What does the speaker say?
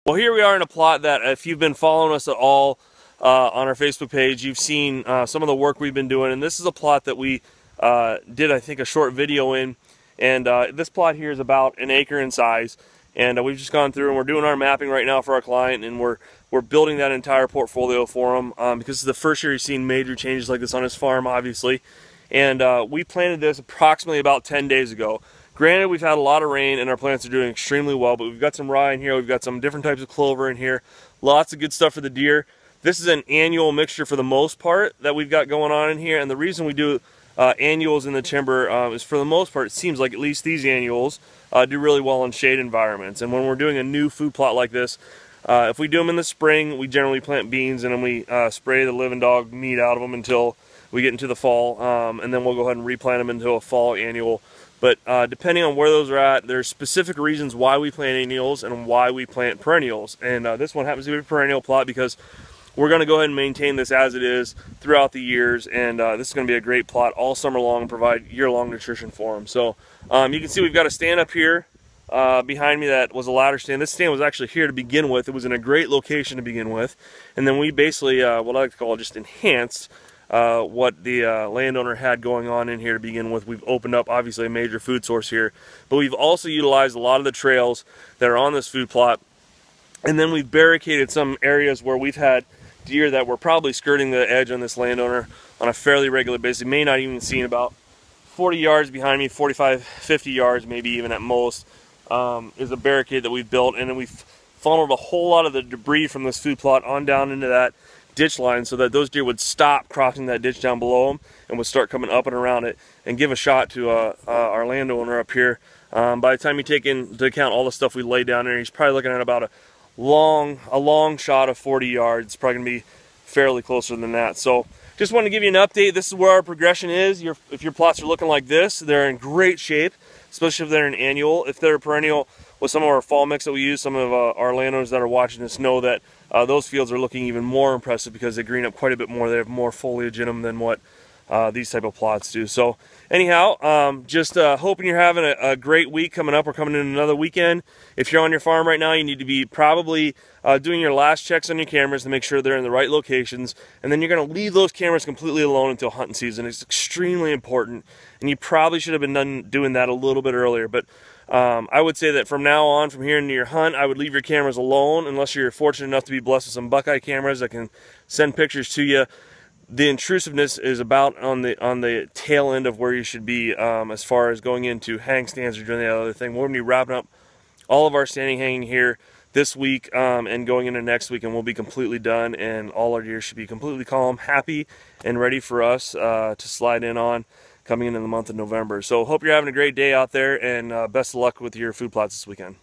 Well, here we are in a plot that if you've been following us at all on our Facebook page, you've seen some of the work we've been doing. And this is a plot that we did, I think, a short video in. And this plot here is about an acre in size. And we've just gone through and we're doing our mapping right now for our client. And we're building that entire portfolio for him because this is the first year he's seen major changes like this on his farm, obviously. And we planted this approximately about 10 days ago. Granted, we've had a lot of rain and our plants are doing extremely well, but we've got some rye in here, we've got some different types of clover in here, lots of good stuff for the deer. This is an annual mixture for the most part that we've got going on in here, and the reason we do annuals in the timber is for the most part, it seems like at least these annuals do really well in shade environments. And when we're doing a new food plot like this, if we do them in the spring, we generally plant beans and then we spray the living dog meat out of them until we get into the fall, and then we'll go ahead and replant them into a fall annual. But depending on where those are at, there's specific reasons why we plant annuals and why we plant perennials. And this one happens to be a perennial plot because we're going to go ahead and maintain this as it is throughout the years. And this is going to be a great plot all summer long and provide year-long nutrition for them. So you can see we've got a stand up here behind me that was a ladder stand. This stand was actually here to begin with. It was in a great location to begin with. And then we basically, what I like to call just enhanced what the landowner had going on in here to begin with. We've opened up obviously a major food source here, but we've also utilized a lot of the trails that are on this food plot, and then we've barricaded some areas where we've had deer that were probably skirting the edge on this landowner on a fairly regular basis. You may not even seen about 40 yards behind me, 45, 50 yards maybe even at most, is a barricade that we've built, and then we've funneled a whole lot of the debris from this food plot on down into that ditch line so that those deer would stop crossing that ditch down below them and would start coming up and around it and give a shot to our landowner up here. By the time you take into account all the stuff we laid down there, he's probably looking at about a long shot of 40 yards. It's probably going to be fairly closer than that. So just wanted to give you an update. This is where our progression is. If your plots are looking like this, they're in great shape, especially if they're an annual. If they're a perennial with some of our fall mix that we use, some of our landowners that are watching this know that those fields are looking even more impressive because they green up quite a bit more. They have more foliage in them than what these type of plots do. So anyhow, just hoping you're having a great week coming up. We're coming in another weekend. If you're on your farm right now, you need to be probably doing your last checks on your cameras to make sure they're in the right locations. And then you're going to leave those cameras completely alone until hunting season. It's extremely important. And you probably should have been doing that a little bit earlier. But I would say that from now on, from here into your hunt, I would leave your cameras alone unless you're fortunate enough to be blessed with some Buckeye cameras that can send pictures to you. The intrusiveness is about on the tail end of where you should be as far as going into hang stands or doing the other thing. We're going to be wrapping up all of our standing hanging here this week and going into next week, and we'll be completely done, and all our deer should be completely calm, happy, and ready for us to slide in on coming into the month of November. So hope you're having a great day out there, and best of luck with your food plots this weekend.